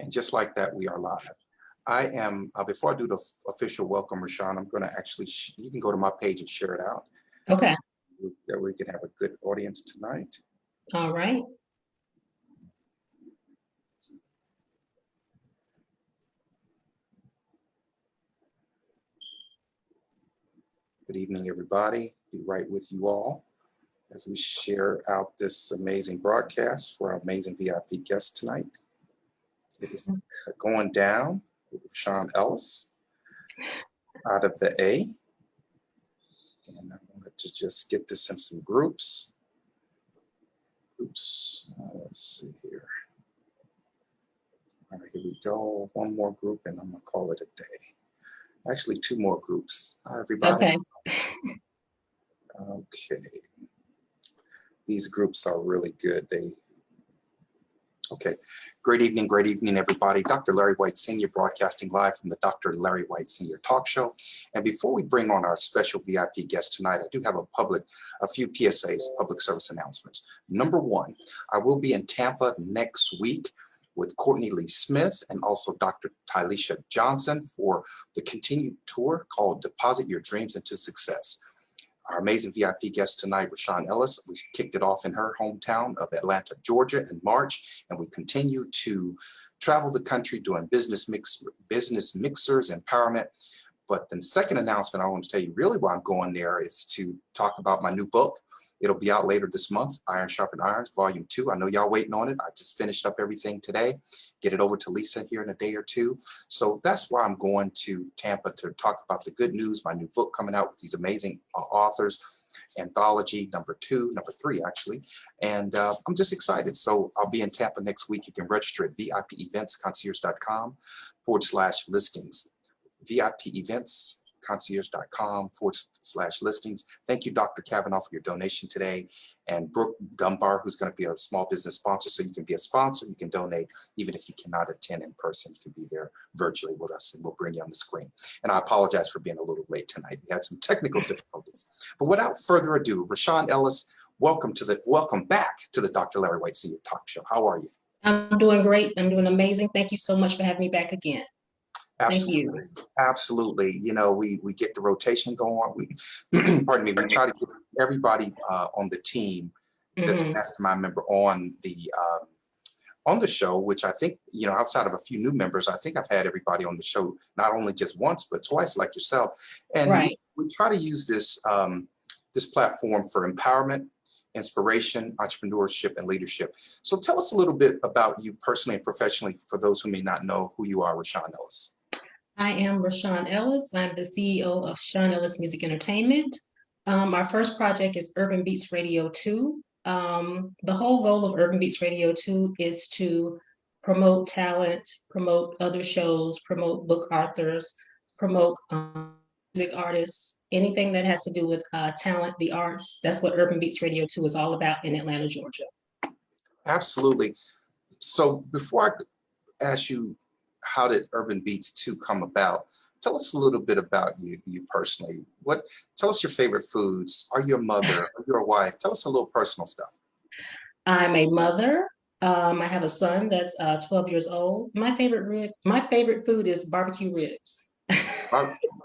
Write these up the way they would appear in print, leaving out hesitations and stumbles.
And just like that, we are live. I am, before I do the official welcome, Reshon, I'm going to actually, you can go to my page and share it out. Okay. We can have a good audience tonight. All right. Good evening, everybody. Be right with you all as we share out this amazing broadcast for our amazing VIP guest tonight. It is going down with Reshon Ellis out of the A. And I wanted to just get this in some groups. Oops, let's see here. All right, here we go. One more group and I'm gonna call it a day. Actually, two more groups. Hi, everybody. Okay. Okay. These groups are really good. Okay. Great evening, everybody. Dr. Larry White Sr. broadcasting live from the Dr. Larry White Sr. talk show. And before we bring on our special VIP guest tonight, I do have a few PSAs, public service announcements. Number one, I will be in Tampa next week with Courtney Lee Smith and also Dr. Tylisha Johnson for the continued tour called Deposit Your Dreams into Success. Our amazing VIP guest tonight, Reshon Ellis, we kicked it off in her hometown of Atlanta, Georgia in March, and we continue to travel the country doing business mixers, empowerment. But the second announcement I want to tell you really why I'm going there is to talk about my new book. It'll be out later this month, Iron Sharpened Iron, Volume 2. I know y'all waiting on it. I just finished up everything today. Get it over to Lisa here in a day or two. So that's why I'm going to Tampa to talk about the good news, my new book coming out with these amazing authors, anthology number 3 actually. And I'm just excited. So I'll be in Tampa next week. You can register at VIPEventsConcierge.com/listings. VIPEventsConcierge.com/listings. Thank you, Dr. Kavanaugh, for your donation today. And Brooke Dunbar, who's going to be a small business sponsor. So you can be a sponsor, you can donate, even if you cannot attend in person, you can be there virtually with us and we'll bring you on the screen. And I apologize for being a little late tonight. We had some technical difficulties. But without further ado, Reshon Ellis, welcome back to the Dr. Larry White Senior Talk Show. How are you? I'm doing great. I'm doing amazing. Thank you so much for having me back again. Absolutely. Thank you. Absolutely. You know, we get the rotation going. We, pardon me, we try to get everybody on the team that's a mastermind member on the show, which I think, you know, outside of a few new members, I think I've had everybody on the show, not only just once, but twice like yourself. And right. we try to use this, this platform for empowerment, inspiration, entrepreneurship, and leadership. So tell us a little bit about you personally and professionally for those who may not know who you are, Reshon Ellis. I am Reshon Ellis. I'm the CEO of Sean Ellis Music Entertainment. Our first project is Urban Beats Radio 2. The whole goal of Urban Beats Radio 2 is to promote talent, promote other shows, promote book authors, promote music artists, anything that has to do with talent, the arts. That's what Urban Beats Radio 2 is all about in Atlanta, Georgia. Absolutely. So before I ask you, how did Urban Beats 2 come about? Tell us a little bit about you personally. Tell us your favorite foods. Are you a mother? Are you a wife? Tell us a little personal stuff. I'm a mother. I have a son that's 12 years old. My favorite food is barbecue ribs.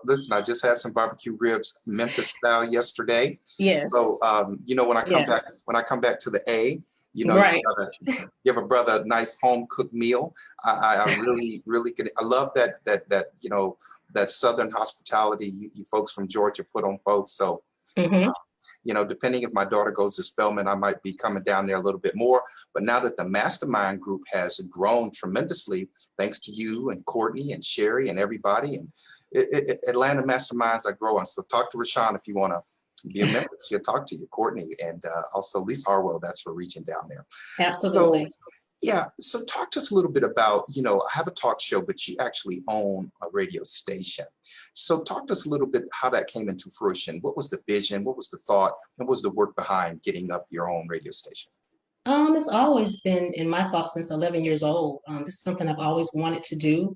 Listen, I just had some barbecue ribs, Memphis style, yesterday. Yes. So you know, when I come back to the A, you know, right. you give a brother a nice home cooked meal. I really could. I love that you know, that Southern hospitality you folks from Georgia put on folks. So you know, depending if my daughter goes to Spelman, I might be coming down there a little bit more. But now that the mastermind group has grown tremendously, thanks to you and Courtney and Sherry and everybody, and Atlanta masterminds are growing. So talk to Reshon if you want to be a member. She'll talk to you, Courtney, and also Lisa Harwell. That's her region down there. Absolutely. So, yeah. So talk to us a little bit about, you know, I have a talk show, but you actually own a radio station. So talk to us a little bit how that came into fruition. What was the vision? What was the thought? And what was the work behind getting up your own radio station? It's always been in my thoughts since 11 years old. This is something I've always wanted to do.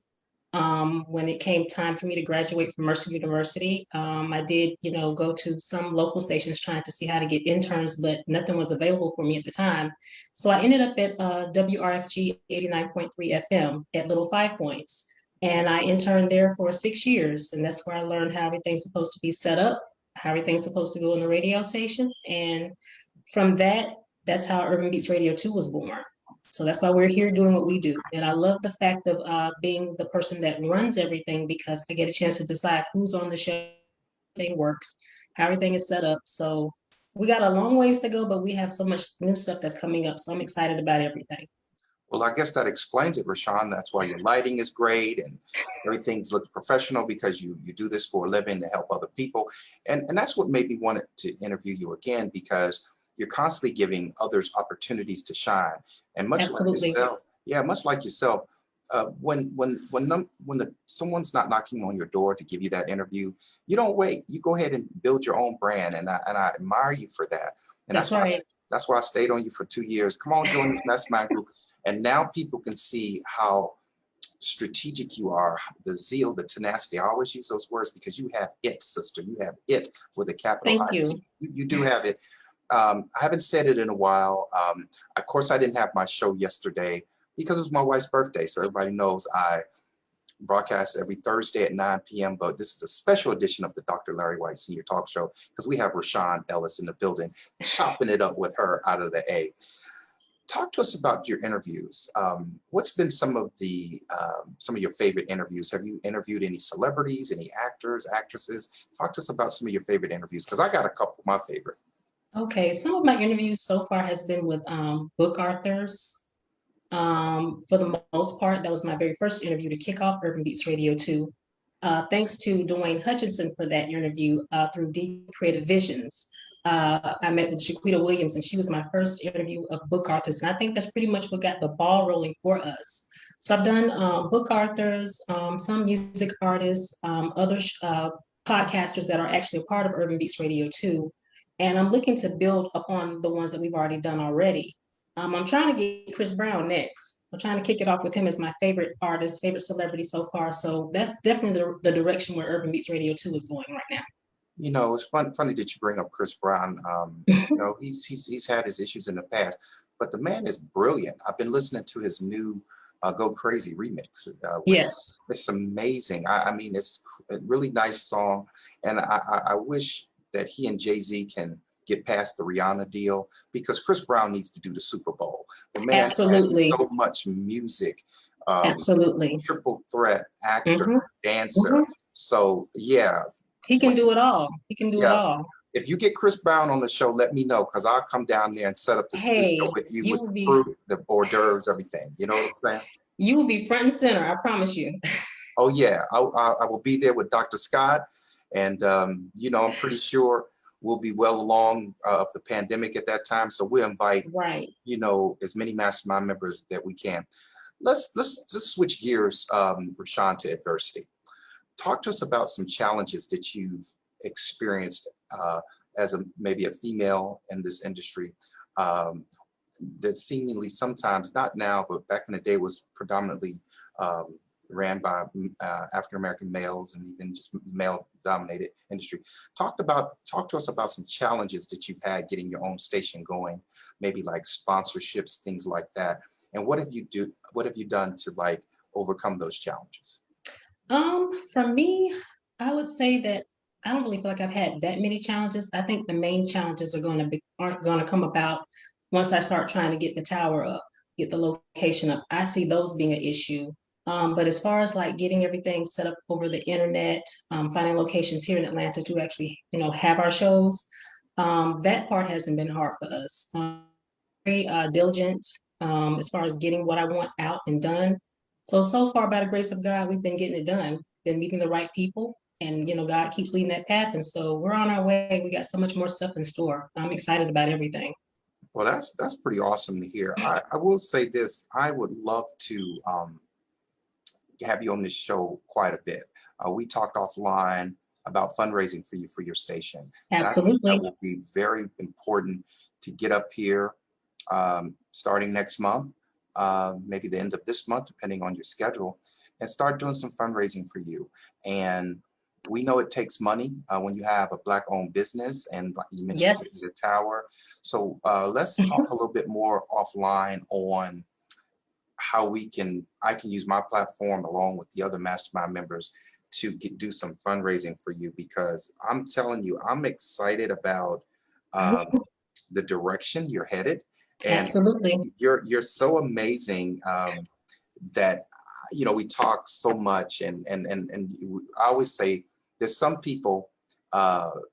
When it came time for me to graduate from Mercer University, I did, go to some local stations trying to see how to get interns, but nothing was available for me at the time. So I ended up at WRFG 89.3 FM at Little Five Points. And I interned there for 6 years. And that's where I learned how everything's supposed to be set up, how everything's supposed to go in the radio station. And from that, that's how Urban Beats Radio 2 was born. So that's why we're here doing what we do. And I love the fact of being the person that runs everything because I get a chance to decide who's on the show, everything works, how everything is set up. So we got a long ways to go, but we have so much new stuff that's coming up. So I'm excited about everything. Well, I guess that explains it, Reshon. That's why your lighting is great and everything's looks professional because you do this for a living to help other people. And that's what made me want to interview you again, because you're constantly giving others opportunities to shine. And much like Absolutely. yourself, yeah, much like yourself, someone's not knocking on your door to give you that interview, you don't wait. You go ahead and build your own brand, and I admire you for that. And That's right. That's why I stayed on you for 2 years. Come on, join this mastermind group. And now people can see how strategic you are, the zeal, the tenacity. I always use those words because you have it, sister. You have it with a capital Thank I. you. You do have it. I haven't said it in a while. Of course, I didn't have my show yesterday because it was my wife's birthday. So everybody knows I broadcast every Thursday at 9 p.m. But this is a special edition of the Dr. Larry White Senior Talk Show because we have Reshon Ellis in the building, chopping it up with her out of the A. Talk to us about your interviews. What's been some of your favorite interviews? Have you interviewed any celebrities, any actors, actresses? Talk to us about some of your favorite interviews because I got a couple of my favorite. Okay, some of my interviews so far has been with book authors. For the most part, that was my very first interview to kick off Urban Beats Radio 2. Thanks to Dwayne Hutchinson for that interview through Deep Creative Visions. I met with Shaquita Williams, and she was my first interview of book authors. And I think that's pretty much what got the ball rolling for us. So I've done book authors, some music artists, other podcasters that are actually a part of Urban Beats Radio 2. And I'm looking to build upon the ones that we've already done already. I'm trying to get Chris Brown next. I'm trying to kick it off with him as my favorite artist, favorite celebrity so far. So that's definitely the direction where Urban Beats Radio 2 is going right now. You know, it's funny that you bring up Chris Brown. He's had his issues in the past, but the man is brilliant. I've been listening to his new "Go Crazy" remix. Yes, it's amazing. I mean, it's a really nice song, and I wish that he and Jay-Z can get past the Rihanna deal because Chris Brown needs to do the Super Bowl. The man absolutely, has so much music. Absolutely. Triple threat actor, dancer. So yeah. He can do it all. He can do it all. If you get Chris Brown on the show, let me know because I'll come down there and set up the studio with you with the fruit, the hors d'oeuvres, everything. You know what I'm saying? You will be front and center. I promise you. Oh yeah, I will be there with Dr. Scott, and I'm pretty sure we'll be well along of the pandemic at that time. So we'll invite as many mastermind members that we can. Let's switch gears, Reshon, to adversity. Talk to us about some challenges that you've experienced as maybe a female in this industry that seemingly sometimes, not now, but back in the day was predominantly ran by African-American males and even just male-dominated industry. Talk to us about some challenges that you've had getting your own station going, maybe like sponsorships, things like that. And what have you done to like overcome those challenges? For me, I would say that I don't really feel like I've had that many challenges. I think the main challenges aren't going to come about once I start trying to get the tower up, get the location up. I see those being an issue. But as far as like getting everything set up over the internet, finding locations here in Atlanta to actually, have our shows, that part hasn't been hard for us. Very diligent as far as getting what I want out and done. So far, by the grace of God, we've been getting it done, been meeting the right people, and God keeps leading that path. And so we're on our way. We got so much more stuff in store. I'm excited about everything. Well, that's pretty awesome to hear. I will say this: I would love to have you on this show quite a bit. We talked offline about fundraising for you for your station. Absolutely. And I think that will be very important to get up here starting next month, maybe the end of this month, depending on your schedule, and start doing some fundraising for you. And we know it takes money when you have a Black-owned business, and like you mentioned Yes. the tower. So let's talk a little bit more offline on how I can use my platform along with the other mastermind members to do some fundraising for you, because I'm telling you, I'm excited about um, the direction you're headed, and Absolutely. you're so amazing that we talk so much, and I always say there's some people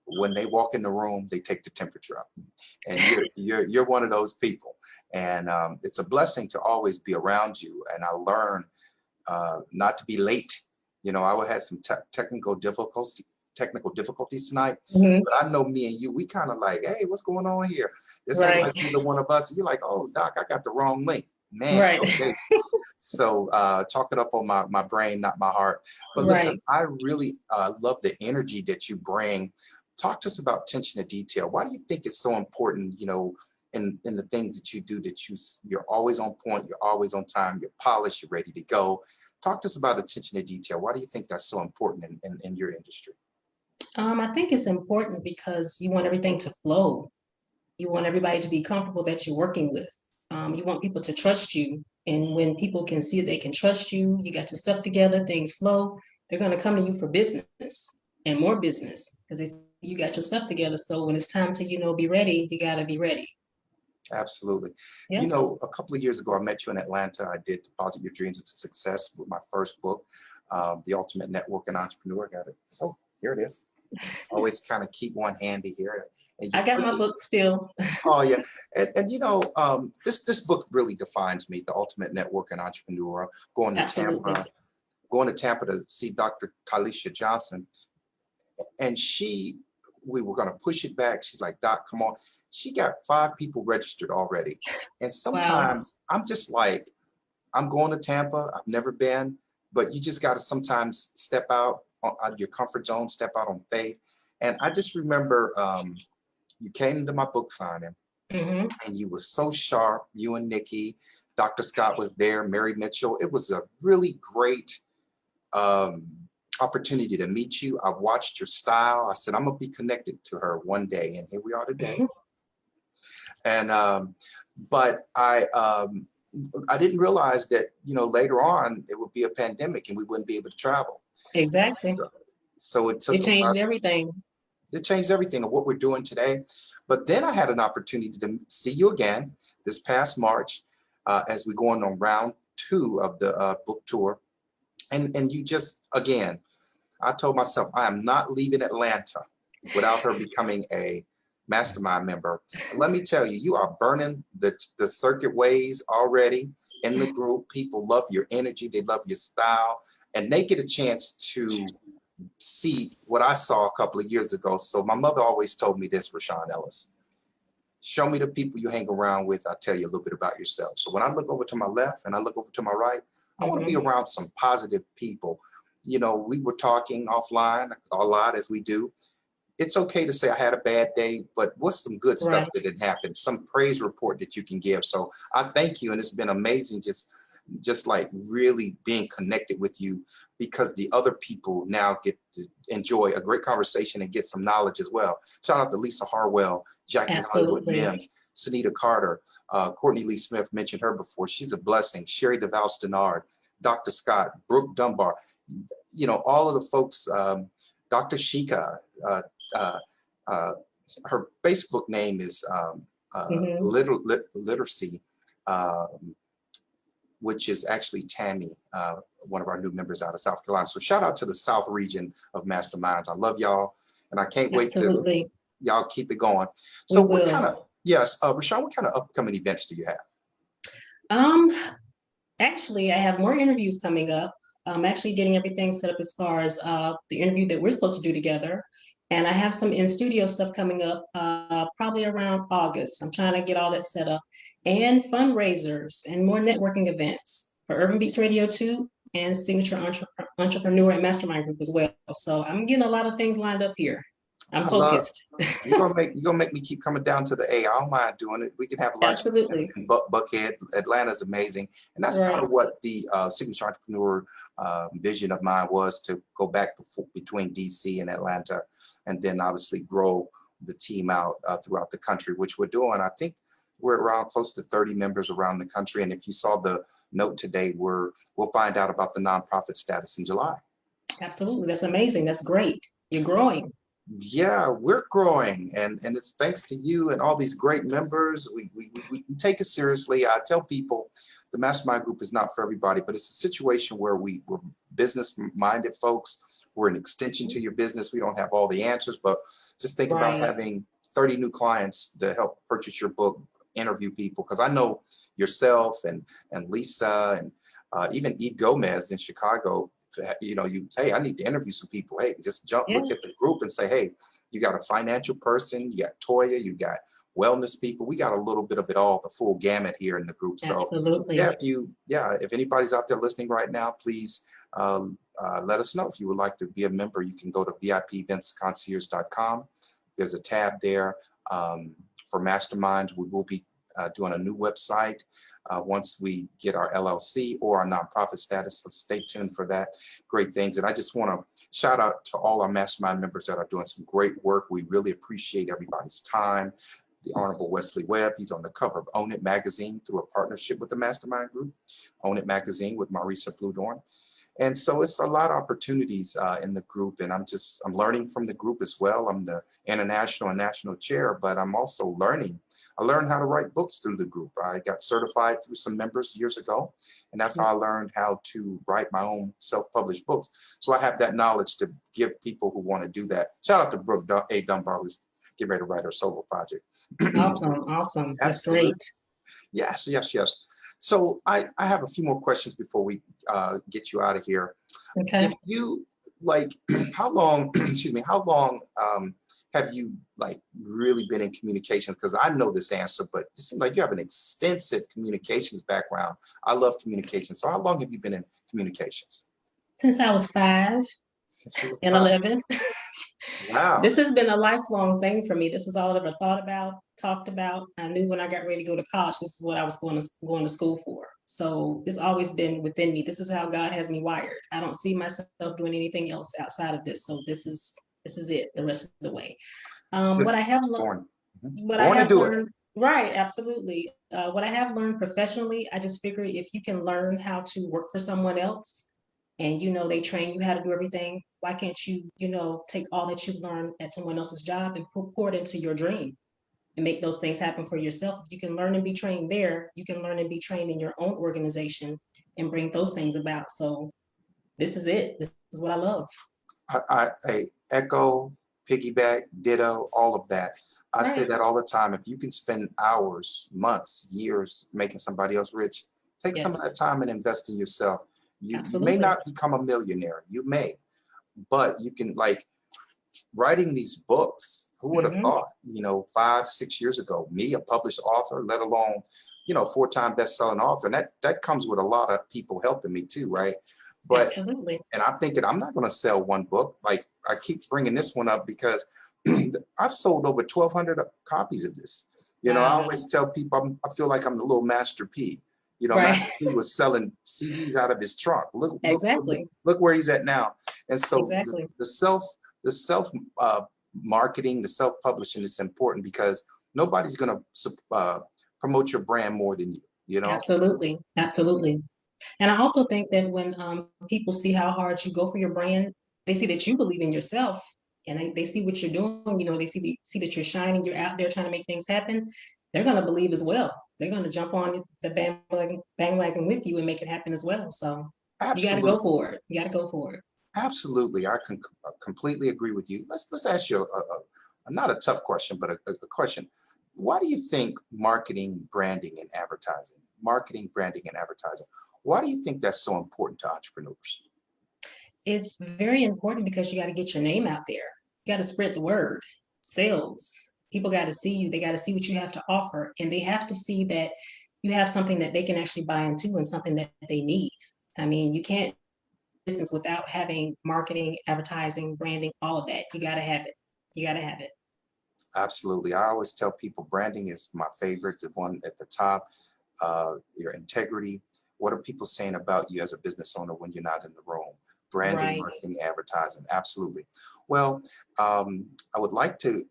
when they walk in the room they take the temperature up, and you're one of those people, and it's a blessing to always be around you, and I learn not to be late. I would have some technical difficulties tonight, Mhm. but I know me and you, we kind of like, hey, what's going on here? This ain't Right. like either one of us. And you're like, oh, Doc, I got the wrong link. Man, Right. okay. So chalk it up on my brain, not my heart. But listen, Right. I really love the energy that you bring. Talk to us about attention to detail. Why do you think it's so important, in the things that you do, that you're always on point, you're always on time, you're polished, you're ready to go. Talk to us about attention to detail. Why do you think that's so important in your industry? I think it's important because you want everything to flow. You want everybody to be comfortable that you're working with. You want people to trust you. And when people can see that they can trust you, you got your stuff together, things flow, they're going to come to you for business and more business because you got your stuff together. So when it's time to, be ready, you got to be ready. Absolutely. Yeah. A couple of years ago, I met you in Atlanta. I did Deposit Your Dreams into Success with my first book, The Ultimate Network and Entrepreneur. I got it. Oh, here it is. Always kind of keep one handy here. And you I got my really, book still. oh yeah. And this book really defines me, The Ultimate Network and Entrepreneur. Going to Absolutely. Tampa, going to Tampa to see Dr. Talisha Johnson. And we were going to push it back. She's like, Doc, come on. She got 5 people registered already. And Wow. sometimes I'm just like, I'm going to Tampa. I've never been, but you just got to sometimes step out of your comfort zone, step out on faith. And I just remember you came to my book signing, Hmm. and you were so sharp, you and Nikki. Dr. Scott was there, Mary Mitchell. It was a really great um, opportunity to meet you. I watched your style. I said, I'm gonna be connected to her one day, and here we are today. And but I didn't realize that later on it would be a pandemic and we wouldn't be able to travel. Exactly. So It changed everything. it changed everything of what we're doing today. But then I had an opportunity to see you again this past March as we're going on round 2 of the book tour. And you just, again, I told myself, I am not leaving Atlanta without her becoming a mastermind member. And let me tell you, you are burning the circuit ways already in the group. People love your energy. They love your style. And they get a chance to see what I saw a couple of years ago. So my mother always told me this, Reshon Ellis: show me the people you hang around with, I'll tell you a little bit about yourself. So when I look over to my left and I look over to my right, I want to be Hmm. around some positive people. We were talking offline a lot, as we do. It's okay to say I had a bad day, but what's some good stuff Right. that did happen? Some praise report that you can give. So I thank you, and it's been amazing just like really being connected with you, because the other people now get to enjoy a great conversation and get some knowledge as well. Shout out to Lisa Harwell, Jackie Hollywood Absolutely. Mims, Sunita Carter, Courtney Lee Smith, mentioned her before. She's a blessing. Sherry DeVal Stenard, Dr. Scott, Brooke Dunbar, all of the folks, Dr. Shika, uh, uh, uh, her Facebook name is Hmm. Literacy, um, which is actually Tammy, one of our new members out of South Carolina. So shout out to the South region of Masterminds. I love y'all, and I can't wait to Absolutely. y'all keep it going. We So what kind will. of, yes, Reshon, what kind of upcoming events do you have? Um, Actually, I have more interviews coming up. I'm actually getting everything set up as far as the interview that we're supposed to do together. And I have some in studio stuff coming up probably around August. I'm trying to get all that set up, and fundraisers and more networking events for Urban Beats Radio 2 and Signature Entrepreneur and Mastermind Group as well. So I'm getting a lot of things lined up here. I'm I love. focused. You're gonna make me keep coming down to the A. I don't mind doing it. We can have lunch Absolutely. in Buckhead. Atlanta's amazing, and that's kind Right. of what the signature entrepreneur vision of mine was, to go back between DC and Atlanta, and then obviously grow the team out throughout the country, which we're doing. I think we're around close to 30 members around the country, and if you saw the note today, we'll find out about the nonprofit status in July. Absolutely. That's amazing. That's great. You're growing. Yeah, we're growing, and it's thanks to you and all these great members. We take it seriously. I tell people the mastermind group is not for everybody, but it's a situation where we're business minded folks. We're an extension to your business. We don't have all the answers, but just think about Right. having 30 new clients to help purchase your book, interview people, because I know yourself and Lisa and even Eve Gomez in Chicago. You say, hey, I need to interview some people. Hey, just Yeah. look at the group and say, hey, you got a financial person, you got Toya, you got wellness people. We got a little bit of it all, the full gamut here in the group. So Absolutely. if anybody's out there listening right now, please let us know. If you would like to be a member, you can go to VIPeventsconcierge.com. There's a tab there for masterminds. We will be doing a new website once we get our LLC or our nonprofit status. So stay tuned for that. Great things. And I just want to shout out to all our mastermind members that are doing some great work. We really appreciate everybody's time. The Honorable Wesley Webb, he's on the cover of Own It magazine through a partnership with the mastermind group, Own It magazine with Marisa Bludorn. And so it's a lot of opportunities in the group, and I'm learning from the group as well. I'm the international and national chair, but I'm also learning. I learned how to write books through the group. I got certified through some members years ago, and that's how I learned how to write my own self-published books. So I have that knowledge to give people who want to do that. Shout out to Brooke A. Dunbar, who's getting ready to write her solo project. Awesome. That's Absolutely. great. Yes. So I have a few more questions before we get you out of here. Okay. If you how long, how long have you really been in communications? Because I know this answer, but it seems like you have an extensive communications background. I love communications. So how long have you been in communications? Since I was 5 Since you were and 5. 11. Wow. This has been a lifelong thing for me. This is all I ever thought about, talked about. I knew when I got ready to go to college, this is what I was going to school for. So it's always been within me. This is how God has me wired. I don't see myself doing anything else outside of this. So this is it the rest of the way. What I have learned, right, absolutely. What I have learned professionally, I just figured if you can learn how to work for someone else, and they train you how to do everything, why can't you take all that you've learned at someone else's job and pour it into your dream and make those things happen for yourself? If you can learn and be trained there, you can learn and be trained in your own organization and bring those things about. So this is it. This is what I love. I echo, piggyback, ditto, all of that. I say Right. that all the time. If you can spend hours, months, years making somebody else rich, take some of Yes, that time and invest in yourself. You may absolutely. not become a millionaire, you may, but you can, writing these books. Who would have Hmm. thought, 5, 6 years ago, me, a published author, let alone, 4-time best-selling author. And that comes with a lot of people helping me too, right? But Absolutely. and I'm thinking I'm not going to sell one book. Like, I keep bringing this one up because I've sold over 1,200 copies of this. I Wow. always tell people I feel like I'm the little Master P. Right. Master P was selling CDs out of his trunk. Exactly. Look where he's at now. And so Exactly. the self marketing, the self publishing is important because nobody's going to promote your brand more than you. Absolutely. Absolutely. And I also think that when people see how hard you go for your brand, they see that you believe in yourself, and they see what you're doing. They see that you're shining, you're out there trying to make things happen. They're going to believe as well. They're going to jump on the bandwagon with you and make it happen as well. So you got to go Absolutely. for it. You got to go for it. Absolutely. I can completely agree with you. Let's ask you not a tough question, but a question. Why do you think marketing, branding, and advertising, why do you think that's so important to entrepreneurs? It's very important because you got to get your name out there. You got to spread the word. Sales. People got to see you. They got to see what you have to offer, and they have to see that you have something that they can actually buy into and something that they need. I mean, you can't business without having marketing, advertising, branding, all of that. You got to have it. You got to have it. Absolutely. I always tell people branding is my favorite, the one at the top, your integrity. What are people saying about you as a business owner when you're not in the room? Branding, Right. marketing, advertising. Absolutely. Well, I would like to,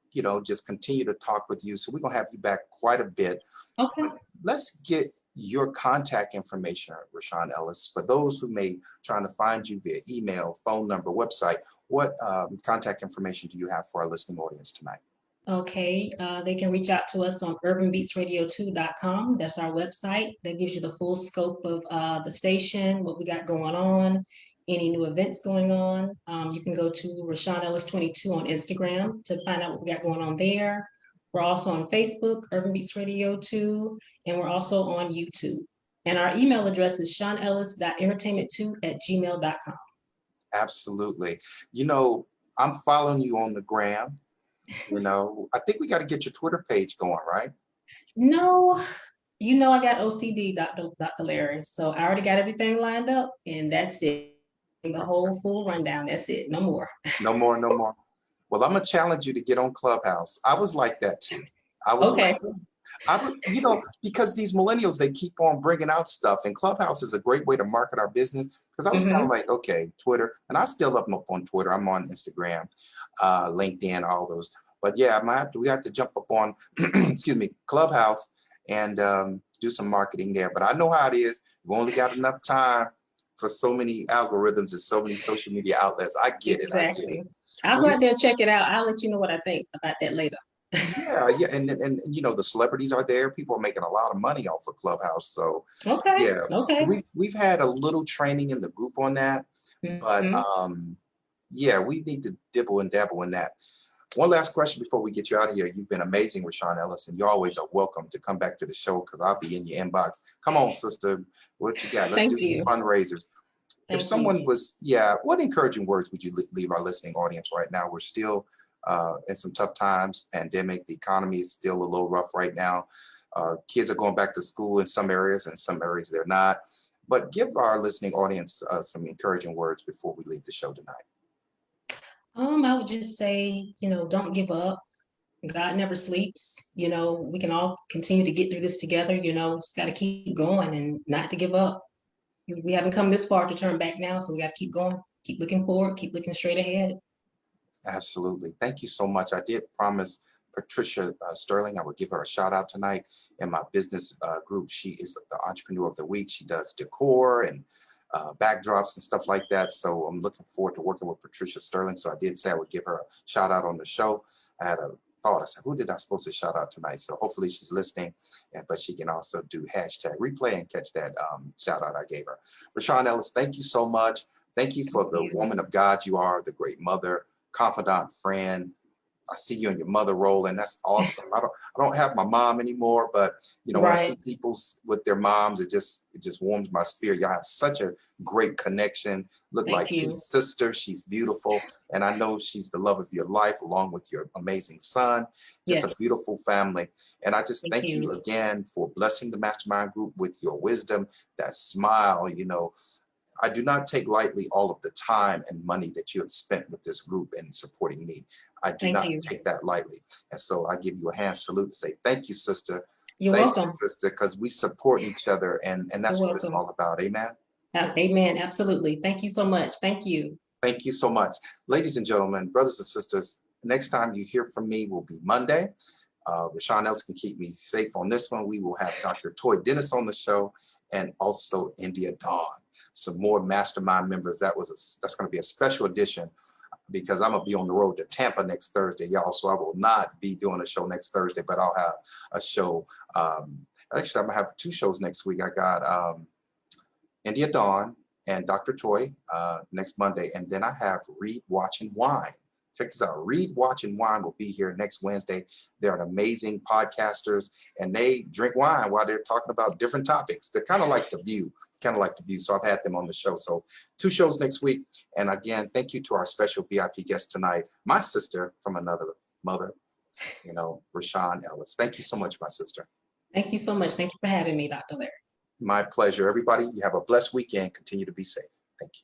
just continue to talk with you. So we're going to have you back quite a bit. Okay. But let's get your contact information, Reshon Ellis. For those who may trying to find you via email, phone number, website, what contact information do you have for our listening audience tonight? Okay, they can reach out to us on urbanbeatsradio2.com. That's our website. That gives you the full scope of the station, what we got going on, any new events going on. You can go to Reshon Ellis 22 on Instagram to find out what we got going on there. We're also on Facebook, Urban Beats Radio 2, and we're also on YouTube. And our email address is seanellis.entertainment2@gmail.com. Absolutely. I'm following you on the gram. I think we got to get your Twitter page going, right? No, I got OCD, Dr. Larry. So I already got everything lined up, and that's it. The Okay. whole full rundown. That's it. No more. No more, no more. Well, I'm gonna challenge you to get on Clubhouse. I was like that too. I was like, Okay. because these millennials, they keep on bringing out stuff, and Clubhouse is a great way to market our business. Because I was kind of Mm-hmm. like, okay, Twitter, and I still up on Twitter. I'm on Instagram, LinkedIn, all those. But yeah, we have to jump up on, excuse me, Clubhouse and do some marketing there. But I know how it is. We only got enough time for so many algorithms and so many social media outlets. I get it. I get it. Exactly. I'll Well, go out there and check it out. I'll let you know what I think about that later. yeah, and the celebrities are there. People are making a lot of money off of Clubhouse. So Okay. yeah, Okay. we've had a little training in the group on that, but Mm-hmm. yeah, we need to dibble and dabble in that. One last question before we get you out of here. You've been amazing, Reshon Ellis, and you always are welcome to come back to the show because I'll be in your inbox. Come on, sister, what you got? Let's do Thank these you. fundraisers. If Thank you. someone was, yeah, what encouraging words would you leave our listening audience right now? We're still in some tough times, pandemic, the economy is still a little rough right now. Kids are going back to school in some areas, and some areas they're not. But give our listening audience some encouraging words before we leave the show tonight. I would just say, don't give up. God never sleeps. We can all continue to get through this together. Just got to keep going and not to give up. We haven't come this far to turn back now, so we got to keep going, keep looking forward, keep looking straight ahead. Absolutely. Thank you so much. I did promise Patricia Sterling I would give her a shout out tonight in my business group. She is the entrepreneur of the week. She does decor and backdrops and stuff like that. So I'm looking forward to working with Patricia Sterling. So I did say I would give her a shout out on the show. I had a thought. I said, who did I supposed to shout out tonight? So hopefully she's listening, but she can also do hashtag replay and catch that shout out I gave her. Reshon Ellis, thank you so much. Thank you for the woman of God you are, the great mother, confidant, friend. I see you in your mother role, and that's awesome. I don't have my mom anymore, but when I see Right. people with their moms, it just warms my spirit. Y'all have such a great connection. Look Thank like two you. sisters. She's beautiful, and I know she's the love of your life, along with your amazing son. Just a Yes. beautiful family, and I just Thank thank you you. again for blessing the Mastermind Group with your wisdom, that smile. I do not take lightly all of the time and money that you have spent with this group and supporting me. I do Thank not you. take that lightly. And so I give you a hand salute and say, thank you, sister. You're Thank you, welcome. sister, because we support each other, and You're that's what it's welcome. all about. Amen. Amen. Absolutely. Thank you so much. Thank you. Thank you so much. Ladies and gentlemen, brothers and sisters, next time you hear from me will be Monday. Reshon Ellis can keep me safe on this one. We will have Dr. Toy Dennis on the show, and also India Dawn. Some more mastermind members. That's going to be a special edition because I'm gonna be on the road to Tampa next Thursday, y'all. So I will not be doing a show next Thursday, but I'll have a show. Actually, I'm gonna have two shows next week. I got India Dawn and Dr. Toy next Monday, and then I have Read, Watch, and Wine. Check this out. Read, Watch, and Wine will be here next Wednesday. They're an amazing podcasters, and they drink wine while they're talking about different topics. They're kind of like The View, So I've had them on the show. So two shows next week. And again, thank you to our special VIP guest tonight, my sister from another mother, Reshon Ellis. Thank you so much, my sister. Thank you so much. Thank you for having me, Dr. Larry. My pleasure. Everybody, you have a blessed weekend. Continue to be safe. Thank you.